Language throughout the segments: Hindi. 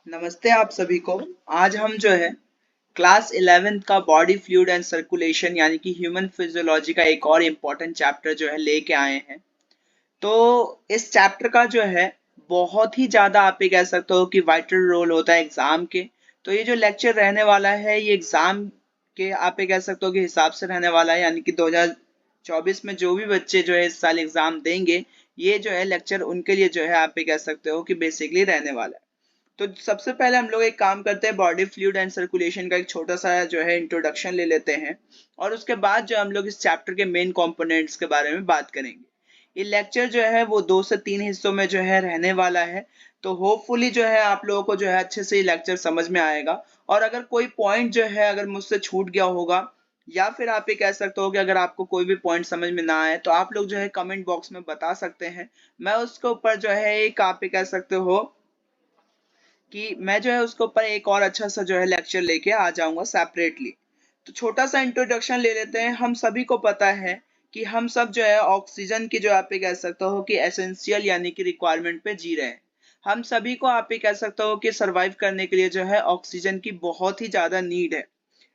नमस्ते आप सभी को। आज हम जो है क्लास 11th का बॉडी फ्लूइड एंड सर्कुलेशन यानी कि ह्यूमन फिजियोलॉजी का एक और इम्पोर्टेंट चैप्टर जो है लेके आए हैं। तो इस चैप्टर का जो है बहुत ही ज्यादा आप ये कह सकते हो कि वाइटल रोल होता है एग्जाम के। तो ये जो लेक्चर रहने वाला है ये एग्जाम के आप ये कह सकते हो कि हिसाब से रहने वाला है, यानी कि 2024 में जो भी बच्चे जो है इस साल एग्जाम देंगे ये जो है लेक्चर उनके लिए जो है आप ये कह सकते हो कि बेसिकली रहने वाला है। तो सबसे पहले हम लोग एक काम करते हैं, बॉडी फ्लूइड एंड सर्कुलेशन का एक छोटा सा जो है इंट्रोडक्शन ले लेते हैं और उसके बाद जो हम लोग इस चैप्टर के मेन कंपोनेंट्स के बारे में बात करेंगे। ये लेक्चर जो है वो 2 से 3 हिस्सों में जो है रहने वाला है। तो होपफुली जो है आप लोगों को जो है अच्छे से ये लेक्चर समझ में आएगा। और अगर कोई पॉइंट जो है अगर मुझसे छूट गया होगा या फिर आप ये कह सकते हो कि अगर आपको कोई भी पॉइंट समझ में ना आए तो आप लोग जो है कमेंट बॉक्स में बता सकते हैं। मैं उसके ऊपर जो है एक आप ये कह सकते हो कि मैं जो है उसके ऊपर एक और अच्छा सा जो है लेक्चर लेके आ जाऊंगा सेपरेटली। तो छोटा सा इंट्रोडक्शन ले लेते हैं। हम सभी को पता है कि हम सब जो है ऑक्सीजन की जो आप ये कह सकते हो कि एसेंशियल यानी कि रिक्वायरमेंट पे जी रहे हैं। हम सभी को आप ये कह सकते हो कि सरवाइव करने के लिए जो है ऑक्सीजन की बहुत ही ज्यादा नीड है।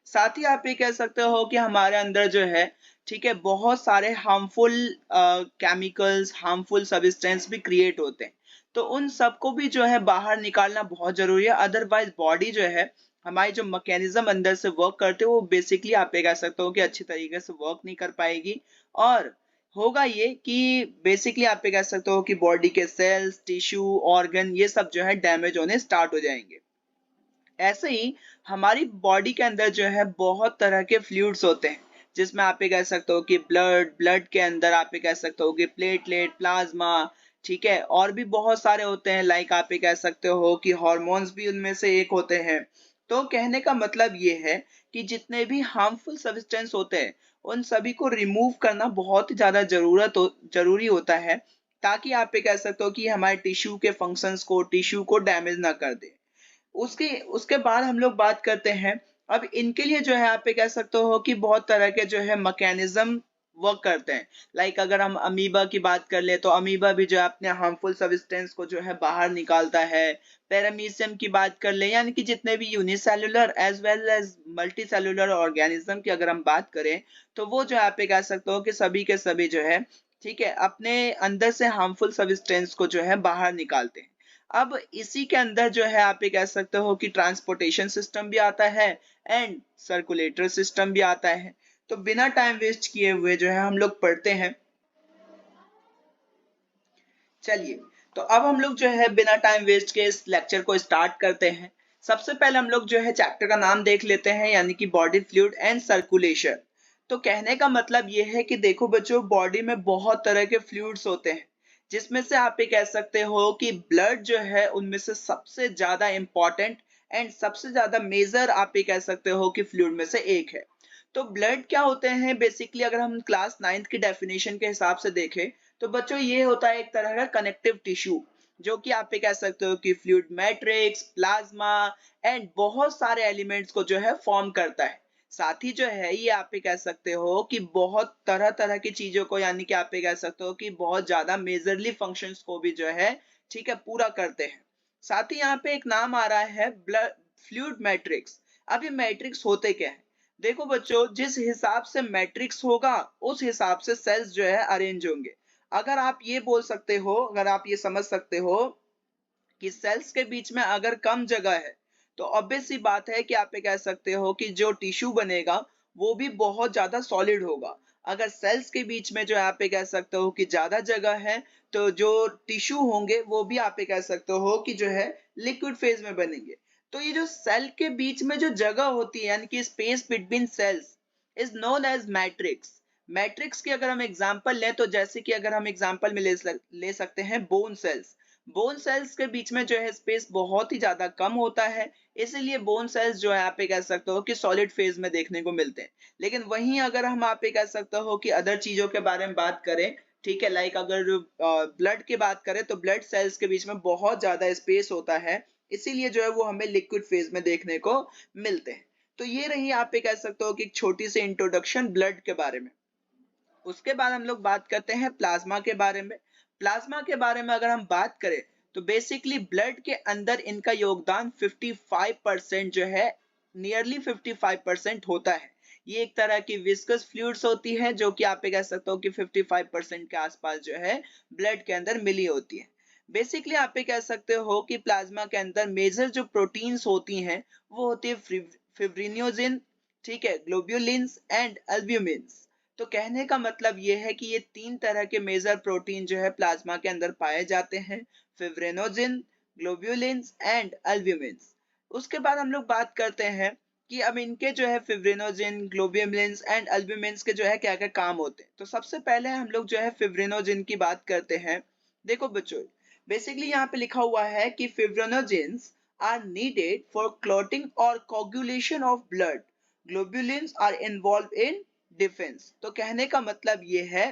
साथ ही आप ये कह सकते हो कि हमारे अंदर जो है ठीक है बहुत सारे हार्मफुल केमिकल्स, हार्मफुल सब्सटेंस भी क्रिएट होते हैं। तो उन सबको भी जो है बाहर निकालना बहुत जरूरी है, अदरवाइज बॉडी जो है हमारी जो मैकेनिज्म अंदर से वर्क करते हो वो बेसिकली आप ये कह सकते हो कि अच्छी तरीके से वर्क नहीं कर पाएगी। और होगा ये कि बेसिकली आप ये कह सकते हो कि बॉडी के सेल्स, टिश्यू, ऑर्गन ये सब जो है डैमेज होने स्टार्ट हो जाएंगे। ऐसे ही हमारी बॉडी के अंदर जो है बहुत तरह के फ्लूइड्स होते हैं, जिसमें आप ये कह सकते हो कि ब्लड के अंदर आप ये कह सकते हो कि प्लेटलेट, प्लाज्मा, ठीक है, और भी बहुत सारे होते हैं। लाइक आप ये कह सकते हो कि हॉर्मोन्स भी उनमें से एक होते हैं। तो कहने का मतलब ये है कि जितने भी हार्मफुल सब्सटेंस होते हैं उन सभी को रिमूव करना बहुत ही ज्यादा जरूरी होता है, ताकि आप ये कह सकते हो कि हमारे टिश्यू के फंक्शंस को, टिश्यू को डैमेज ना कर दे। उसके उसके बाद हम लोग बात करते हैं। अब इनके लिए जो है आप ये कह सकते हो कि बहुत तरह के जो है मैकेनिज्म वर्क करते हैं। लाइक अगर हम अमीबा की बात कर ले तो अमीबा भी जो है अपने हार्मफुल सब्सटेंस को जो है बाहर निकालता है। पैरामीशियम की बात कर ले, यानी कि जितने भी unicellular as well as multicellular organism की अगर हम बात करें तो वो जो है आप ये कह सकते हो कि सभी के सभी जो है ठीक है अपने अंदर से हार्मफुल सब्सटेंस को जो है बाहर निकालते हैं। अब इसी के अंदर जो है आप ये कह सकते हो कि ट्रांसपोर्टेशन सिस्टम भी आता है एंड सर्कुलेटर सिस्टम भी आता है। तो बिना टाइम वेस्ट किए हुए जो है हम लोग पढ़ते हैं। चलिए, तो अब हम लोग जो है बिना टाइम वेस्ट के इस लेक्चर को स्टार्ट करते हैं। सबसे पहले हम लोग जो है चैप्टर का नाम देख लेते हैं, यानी कि बॉडी फ्लूइड एंड सर्कुलेशन। तो कहने का मतलब ये है कि देखो बच्चों, बॉडी में बहुत तरह के फ्लूइड्स होते हैं, जिसमें से आप ये कह सकते हो कि ब्लड जो है उनमें से सबसे ज्यादा इंपॉर्टेंट एंड सबसे ज्यादा मेजर आप ये कह सकते हो कि फ्लूइड में से एक है। तो ब्लड क्या होते हैं बेसिकली, अगर हम क्लास 9th की डेफिनेशन के हिसाब से देखें तो बच्चों ये होता है एक तरह का कनेक्टिव टिश्यू, जो कि आप ये कह सकते हो कि फ्लूइड मैट्रिक्स, प्लाज्मा एंड बहुत सारे एलिमेंट्स को जो है फॉर्म करता है। साथ ही जो है ये आप ये कह सकते हो कि बहुत तरह तरह की चीजों को, यानी कि आप ये कह सकते हो कि बहुत ज्यादा मेजरली फंक्शंस को भी जो है ठीक है पूरा करते हैं। साथ ही यहाँ पे एक नाम आ रहा है ब्लड फ्लूइड मैट्रिक्स। अब ये मैट्रिक्स होते क्या है? देखो बच्चों, जिस हिसाब से मैट्रिक्स होगा उस हिसाब से सेल्स जो है अरेंज होंगे। अगर आप ये बोल सकते हो, अगर आप ये समझ सकते हो कि सेल्स के बीच में अगर कम जगह है तो ऑब्वियस सी बात है कि आप ये कह सकते हो कि जो टिश्यू बनेगा वो भी बहुत ज्यादा सॉलिड होगा। अगर सेल्स के बीच में जो आप ये कह सकते हो कि ज्यादा जगह है तो जो टिश्यू होंगे वो भी आप ये कह सकते हो कि जो है लिक्विड फेज में बनेंगे। तो ये जो सेल के बीच में जो जगह होती है, यानी कि space between cells, is known as matrix. Matrix की अगर हम एग्जांपल लें तो जैसे कि अगर हम एग्जांपल में ले सकते हैं बोन सेल्स। बोन सेल्स के बीच में जो है स्पेस बहुत ही ज्यादा कम होता है, इसीलिए बोन सेल्स जो है आप ये कह सकते हो कि सॉलिड फेज में देखने को मिलते हैं। लेकिन वहीं अगर हम आप ये कह सकते हो कि अदर चीजों के बारे में बात करें, ठीक है, लाइक अगर ब्लड की बात करें तो ब्लड सेल्स के बीच में बहुत ज्यादा स्पेस होता है, इसीलिए जो है वो हमें लिक्विड फेज में देखने को मिलते हैं। तो ये रही आप ये कह सकते हो कि एक छोटी सी इंट्रोडक्शन ब्लड के बारे में। उसके बाद हम लोग बात करते हैं प्लाज्मा के बारे में। प्लाज्मा के बारे में अगर हम बात करें तो बेसिकली ब्लड के अंदर इनका योगदान 55% जो है, नियरली 55% होता है। ये एक तरह की विस्कस फ्लूइड्स होती है जो कि आप कह सकते हो कि 55% के आसपास जो है ब्लड के अंदर मिली होती है। बेसिकली आप कह सकते हो कि प्लाज्मा के अंदर मेजर जो प्रोटीन्स होती हैं वो होती है फिब्रिनोजिन, ठीक है, ग्लोब्यूलिन्स एंड एल्ब्यूमिन्स। तो कहने का मतलब ये है कि ये तीन तरह के मेजर प्रोटीन जो है प्लाज्मा के अंदर पाए जाते हैं, फिब्रिनोजिन, ग्लोब्यूलिन्स एंड एल्ब्यूमिन्स। उसके बाद हम लोग बात करते हैं कि अब इनके जो है फिब्रिनोजिन, ग्लोब्यूलिन्स एंड एल्ब्यूमिन्स के जो है क्या क्या काम होते हैं। तो सबसे पहले हम लोग जो है फिब्रिनोजिन की बात करते हैं। देखो बच्चों, बेसिकली यहाँ पे लिखा हुआ है कि fibrinogens are needed for clotting और coagulation of blood, globulins are involve in defence. तो कहने का मतलब ये है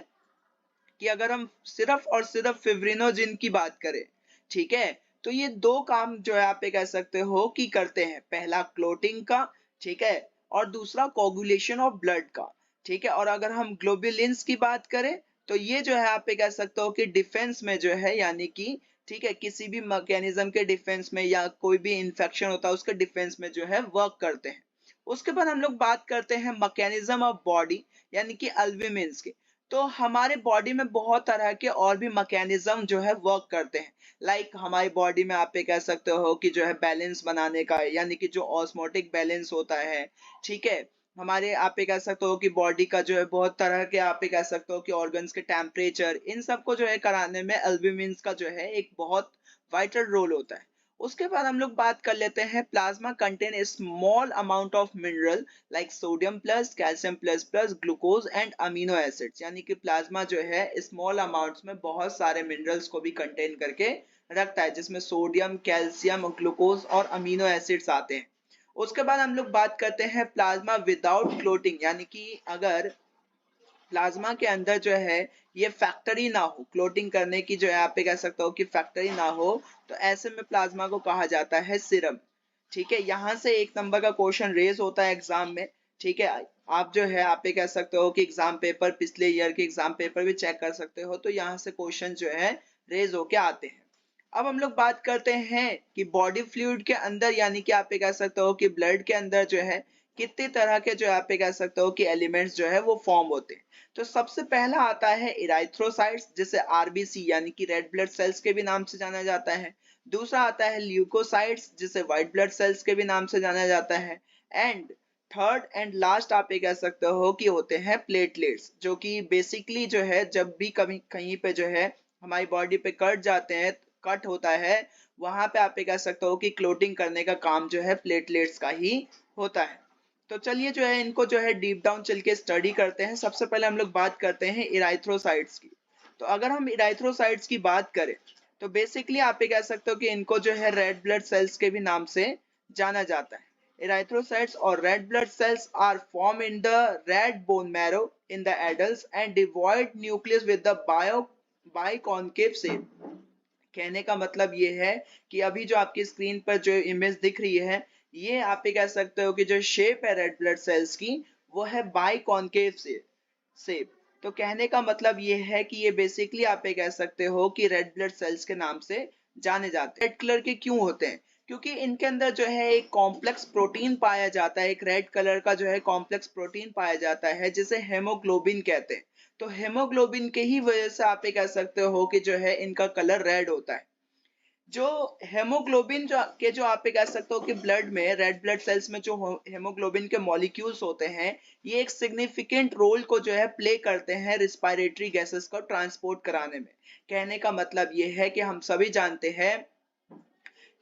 कि अगर हम सिर्फ और सिर्फ फिब्रिनोजिन की बात करें, ठीक है, तो ये दो काम जो है आप कह सकते हो कि करते हैं। पहला क्लोटिंग का, ठीक है, और दूसरा कोगुलेशन ऑफ ब्लड का, ठीक है। और अगर हम ग्लोब्यूलिन्स की बात करें तो ये जो है आप कह सकते हो कि डिफेंस में जो है, यानी कि ठीक है, किसी भी मैकेनिज्म के डिफेंस में या कोई भी इंफेक्शन होता है उसके डिफेंस में जो है वर्क करते हैं। उसके बाद हम लोग बात करते हैं मैकेनिज्म ऑफ बॉडी, यानी कि एल्ब्यूमिन्स के। तो हमारे बॉडी में बहुत तरह के और भी मैकेनिज्म जो है वर्क करते हैं। लाइक हमारी बॉडी में आप ये कह सकते हो कि जो है बैलेंस बनाने का, यानी कि जो ऑस्मोटिक बैलेंस होता है, ठीक है। हमारे आप ये कह सकते हो कि बॉडी का जो है बहुत तरह के आप ये कह सकते हो कि ऑर्गन्स के टेम्परेचर, इन सब को जो है कराने में एल्ब्यूमिन्स का जो है एक बहुत वाइटल रोल होता है। उसके बाद हम लोग बात कर लेते हैं plasma contain a small amount of mineral like sodium plus, calcium plus plus, glucose and amino acids. यानी कि प्लाज्मा जो है स्मॉल अमाउंट्स में बहुत सारे मिनरल्स को भी कंटेन करके रखता है, जिसमें सोडियम, कैल्शियम, ग्लूकोज और अमीनो एसिड्स आते हैं। उसके बाद हम लोग बात करते हैं प्लाज्मा विदाउट क्लोटिंग, यानी कि अगर प्लाज्मा के अंदर जो है ये फैक्टरी ना हो, क्लोटिंग करने की जो है आप कह सकते हो कि फैक्टरी ना हो, तो ऐसे में प्लाज्मा को कहा जाता है सीरम। ठीक है, यहाँ से एक नंबर का क्वेश्चन रेज होता है एग्जाम में। ठीक है, आप जो है आप ये कह सकते हो कि एग्जाम पेपर, पिछले ईयर के एग्जाम पेपर भी चेक कर सकते हो, तो यहाँ से क्वेश्चन जो है रेज होके आते हैं। अब हम लोग बात करते हैं कि बॉडी फ्लूइड के अंदर, यानी कि आप ये कह सकते हो कि ब्लड के अंदर जो है कितने तरह के जो आप ये कह सकते हो कि एलिमेंट्स जो है वो फॉर्म होते हैं। तो सबसे पहला आता है इराइथ्रोसाइट्स, जिसे आरबीसी यानी कि रेड ब्लड सेल्स के भी नाम से जाना जाता है। दूसरा आता है ल्यूकोसाइट्स, जिसे व्हाइट ब्लड सेल्स के भी नाम से जाना जाता है। एंड थर्ड एंड लास्ट आप ये कह सकते हो कि होते हैं प्लेटलेट्स, जो कि बेसिकली जो है जब भी कभी कहीं पे जो है हमारी बॉडी पे कट जाते हैं, कट होता है, वहां पे आप ये कह सकते हो कि क्लोटिंग करने का काम जो है प्लेटलेट्स का ही होता है। तो चलिए जो है इनको जो है डीप डाउन चल के स्टडी करते हैं। सबसे पहले हम लोग बात करते हैं इराइथ्रोसाइट्स की। तो अगर हम इराइथ्रोसाइट्स की बात करें तो बेसिकली आप ये कह सकते हो कि इनको जो है रेड ब्लड सेल्स के भी नाम से जाना जाता है। इराइथ्रोसाइट्स और red blood cells are formed in the red bone marrow in the adults and devoid nucleus with the biconcave shape. कहने का मतलब ये है कि अभी जो आपकी स्क्रीन पर जो इमेज दिख रही है, ये आप ये कह सकते हो कि जो शेप है रेड ब्लड सेल्स की, वो है बाइकॉन्केव शेप। तो कहने का मतलब ये है कि ये बेसिकली आप ये कह सकते हो कि रेड ब्लड सेल्स के नाम से जाने जाते हैं। रेड कलर के क्यों होते हैं? क्योंकि इनके अंदर जो है एक कॉम्प्लेक्स प्रोटीन पाया जाता है, एक रेड कलर का जो है कॉम्प्लेक्स प्रोटीन पाया जाता है, जिसे हेमोग्लोबिन कहते हैं। तो हेमोग्लोबिन के ही वजह से आप ये कह सकते हो कि जो है इनका कलर रेड होता है। जो हेमोग्लोबिन जो आप ये कह सकते हो कि ब्लड में, रेड ब्लड सेल्स में जो हेमोग्लोबिन के मॉलिक्यूल्स होते हैं, ये एक सिग्निफिकेंट रोल को जो है प्ले करते हैं रिस्पायरेटरी गैसेस को ट्रांसपोर्ट कराने में। कहने का मतलब ये है कि हम सभी जानते हैं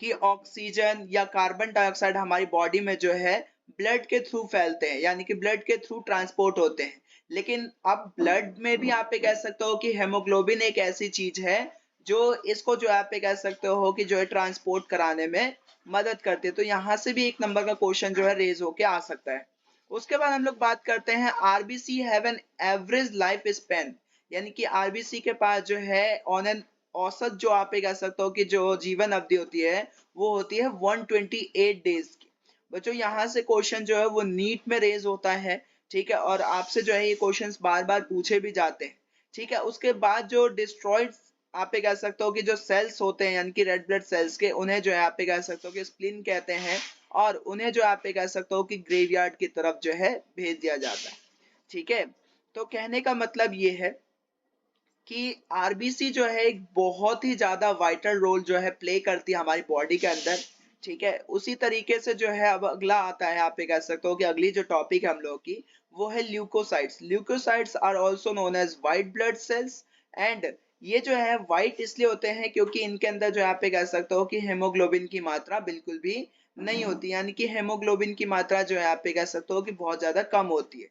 कि ऑक्सीजन या कार्बन डाइऑक्साइड हमारी बॉडी में जो है ब्लड के थ्रू फैलते हैं, यानी कि ब्लड के थ्रू ट्रांसपोर्ट होते हैं। लेकिन अब ब्लड में भी आप ये कह सकते हो कि हेमोग्लोबिन एक ऐसी चीज है जो इसको जो आप ये कह सकते हो कि जो है ट्रांसपोर्ट कराने में मदद करती है। तो यहाँ से भी एक नंबर का क्वेश्चन जो है रेज होके आ सकता है। उसके बाद हम लोग बात करते हैं RBC have an average life span, यानी कि आरबीसी के पास जो है ऑन एन औसत जो आप ये कह सकते हो कि जो जीवन अवधि होती है वो होती है 128 डेज की। बच्चों यहाँ से क्वेश्चन जो है वो नीट में रेज होता है, ठीक है, और आपसे जो है ये क्वेश्चंस बार बार पूछे भी जाते हैं। ठीक है, उसके बाद जो डिस्ट्रॉयड आप ये कह सकते हो कि जो सेल्स होते हैं यानी कि रेड ब्लड सेल्स के, उन्हें जो है आप ये कह सकते हो कि स्प्लीन कहते हैं, और उन्हें जो आप ये कह सकते हो कि ग्रेवयार्ड की तरफ जो है भेज दिया जाता है। ठीक है, तो कहने का मतलब ये है कि आरबीसी जो है एक बहुत ही ज्यादा वाइटल रोल जो है प्ले करती है हमारी बॉडी के अंदर। ठीक है, उसी तरीके से जो है अब अगला आता है, आप ये कह सकते हो कि अगली जो टॉपिक है हम लोग की वो है leucocytes. Leucocytes are also known as white blood cells, and ये जो है व्हाइट इसलिए होते हैं क्योंकि इनके अंदर जो है आप ये कह सकते हो कि हेमोग्लोबिन की मात्रा बिल्कुल भी नहीं होती, यानी कि हेमोग्लोबिन की मात्रा जो है आप ये कह सकते हो कि बहुत ज्यादा कम होती है।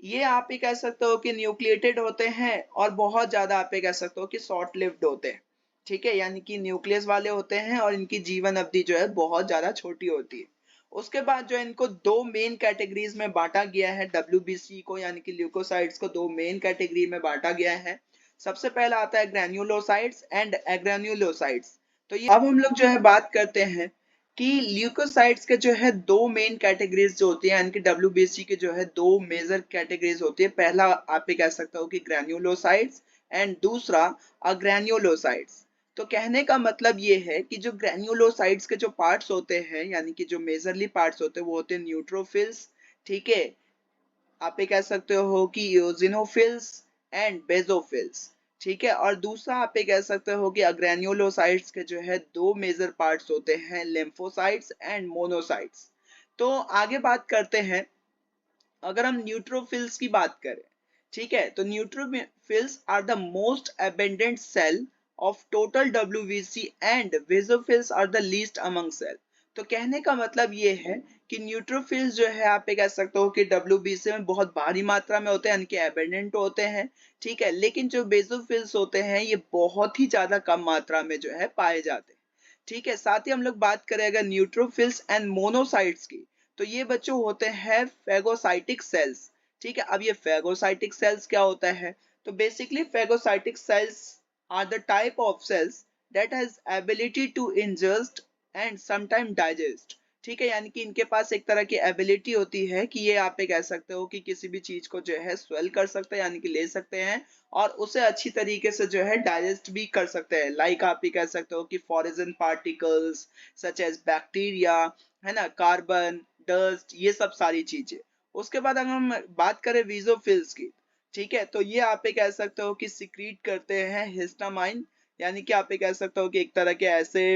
ये आप ही कह सकते हो कि न्यूक्लिएटेड होते हैं और बहुत ज्यादा आप ये कह सकते हो कि शॉर्ट लिव्ड होते हैं। ठीक है, यानी कि न्यूक्लियस वाले होते हैं और इनकी जीवन अवधि जो है बहुत ज्यादा छोटी होती है। उसके बाद जो है इनको दो मेन कैटेगरीज में बांटा गया है, डब्ल्यूबीसी को यानी कि ल्यूकोसाइट्स को दो मेन कैटेगरी में बांटा गया है। सबसे पहला आता है ग्रैन्युलोसाइट्स एंड एग्रेन्युलोसाइट्स। तो ये अब हम लोग जो है बात करते हैं कि ल्यूकोसाइट्स के जो है दो मेन कैटेगरीज जो होती है, यानी कि डब्ल्यूबीसी के जो है दो मेजर कैटेगरीज होती है। पहला आप ये कह सकते हो कि ग्रैन्युलोसाइट्स एंड दूसरा अग्रैन्युलोसाइट्स। तो कहने का मतलब ये है कि जो ग्रैन्युलोसाइट्स के जो पार्ट्स होते हैं यानी कि जो मेजरली पार्ट्स होते हैं वो होते हैं न्यूट्रोफिल्स। ठीक है, आप ये कह सकते हो कि यूजिनोफिल्स एंड बेजोफिल्स। ठीक है, और दूसरा आप ये कह सकते हो कि अग्रैन्युलोसाइट्स के जो है दो मेजर पार्ट्स होते हैं, लिम्फोसाइट्स एंड मोनोसाइट्स। तो आगे बात करते हैं, अगर हम न्यूट्रोफिल्स की बात करें, ठीक है, तो neutrophils are the most abundant cell of total WBC and basophils are the least among cell. तो कहने का मतलब ये है कि न्यूट्रोफिल्स जो है आप ये कह सकते हो कि डब्ल्यूबीसी में बहुत भारी मात्रा में होते हैं, यानी कि एबेंडेंट होते हैं। ठीक है, लेकिन जो बेसोफिल्स होते हैं ये बहुत ही ज्यादा कम मात्रा में जो है पाए जाते हैं। ठीक है, साथ ही हम लोग बात करें अगर न्यूट्रोफिल्स एंड मोनोसाइट्स की, तो ये बच्चों होते हैं फेगोसाइटिक सेल्स। ठीक है, अब ये फेगोसाइटिक सेल्स क्या होता है, तो basically phagocytic cells are the type of cells that has ability to ingest and sometime digest. ठीक है, यानी कि इनके पास एक तरह की एबिलिटी होती है कि ये आप ये कह सकते हो कि किसी भी चीज को जो है स्वेल कर सकते हैं, यानी कि ले सकते हैं और उसे अच्छी तरीके से जो है डाइजेस्ट भी कर सकते हैं। लाइक आप ये कह सकते हो कि foreign particles such as bacteria, है ना, कार्बन, डस्ट, ये सब सारी चीजें। उसके बाद अगर हम बात करें वीजोफिल्स की, ठीक है, तो ये आप ये कह सकते हो कि सिक्रीट करते हैं हिस्टामाइन, यानी कि आप ये कह सकते हो कि एक तरह के ऐसे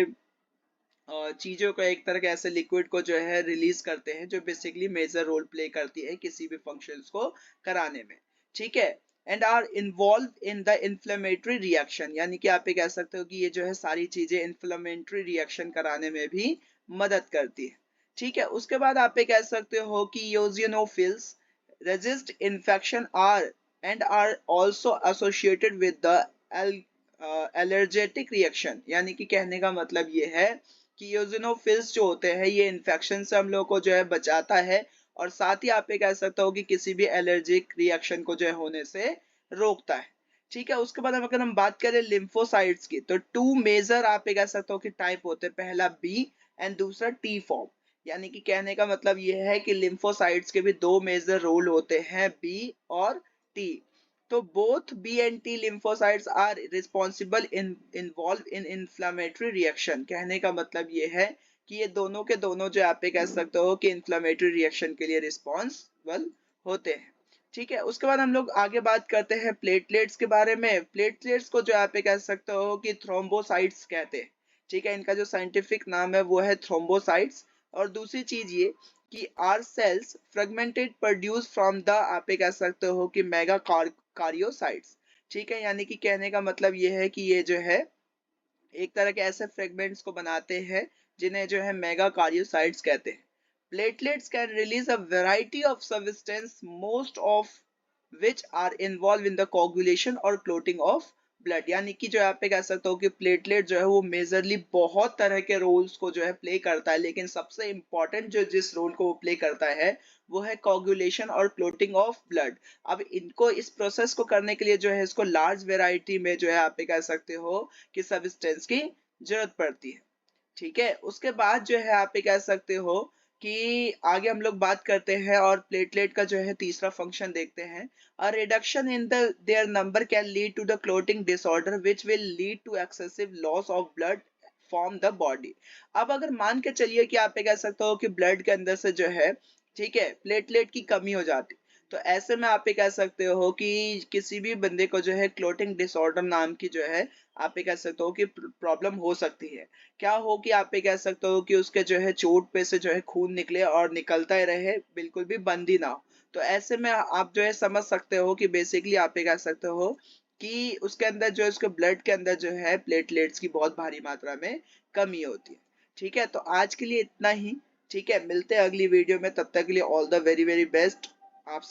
चीजों को, एक तरह के ऐसे लिक्विड को जो है रिलीज करते हैं जो बेसिकली मेजर रोल प्ले करती है किसी भी फंक्शंस को कराने में। ठीक है, and are involve in the inflammatory reaction, यानी कि आप ये कह सकते हो कि ये जो है सारी चीजें इन्फ्लेमेटरी रिएक्शन कराने में भी मदद करती है। ठीक है, उसके बाद आप ये कह सकते हो कि यूजिनोफिल्स resist infection are and are also associated with the allergic reaction, यानी कि कहने का मतलब ये है कि यूजिनोफिल्स जो होते हैं ये इन्फेक्शन से हम लोग को जो है बचाता है, और साथ ही आप ये कह सकते हो कि किसी भी एलर्जिक रिएक्शन को जो है होने से रोकता है। ठीक है, उसके बाद अगर हम बात करें लिम्फोसाइट्स की, तो टू मेजर आप ये कह सकते हो कि टाइप होते हैं, पहला बी एंड दूसरा टी फॉर्म। यानी कि कहने का मतलब यह है कि लिम्फोसाइट्स के भी दो मेजर रोल होते हैं, बी और टी। तो both B and T lymphocytes are responsible involve in inflammatory reaction. कहने का मतलब ये है कि ये दोनों के दोनों जो आप कह सकते हो कि इन्फ्लामेटरी रिएक्शन के लिए रिस्पॉन्सिबल होते हैं। ठीक है, उसके बाद हम लोग आगे बात करते हैं प्लेटलेट्स के बारे में। प्लेटलेट्स को जो आप कह सकते हो कि थ्रोम्बोसाइट्स कहते हैं। ठीक है, इनका जो साइंटिफिक नाम है वो है थ्रोम्बोसाइट्स। और दूसरी चीज ये कि are cells fragmented produce from the, आप कह सकते हो कि मेगा कार्योसाइट्स। ठीक है, यानी कि कहने का मतलब ये है कि ये जो है एक तरह के ऐसे फ्रेगमेंट्स को बनाते हैं जिन्हें जो है मेगा कार्योसाइट्स कहते हैं। Platelets can release a variety of substance, most of which are involved in the coagulation और clotting of ब्लड। यानी कि जो आप कह सकते हो कि प्लेटलेट जो है वो मेजरली बहुत तरह के रोल्स को जो है प्ले करता है, लेकिन सबसे इंपॉर्टेंट जो जिस रोल को वो प्ले करता है वो है कोगुलेशन और क्लोटिंग ऑफ ब्लड। अब इनको इस प्रोसेस को करने के लिए जो है इसको लार्ज वेराइटी में जो है आप कह सकते हो कि सब्सटेंस की जरूरत पड़ती है। ठीक है, उसके बाद जो है आप कह सकते हो कि आगे हम लोग बात करते हैं और प्लेटलेट का जो है तीसरा फंक्शन देखते हैं। A reduction in the their number can lead to the clotting disorder which will lead to excessive loss of blood from the body. अब अगर मान के चलिए कि आप ये कह सकते हो कि ब्लड के अंदर से जो है, ठीक है, प्लेटलेट की कमी हो जाती, तो ऐसे में आप ये कह सकते हो कि किसी भी बंदे को जो है क्लोटिंग डिसऑर्डर नाम की जो है, आप ये कह सकते हो कि प्रॉब्लम हो सकती है। क्या हो कि आप ये कह सकते हो कि उसके जो है चोट पे से जो है खून निकले और निकलता ही रहे, बिल्कुल भी बंद ही ना हो। तो ऐसे में आप जो है समझ सकते हो कि बेसिकली आप ये कह सकते हो कि उसके अंदर जो है, उसके ब्लड के अंदर जो है प्लेटलेट्स की बहुत भारी मात्रा में कमी होती है। ठीक है, तो आज के लिए इतना ही। ठीक है, मिलते हैं अगली वीडियो में, तब तक के लिए all the very very best. आप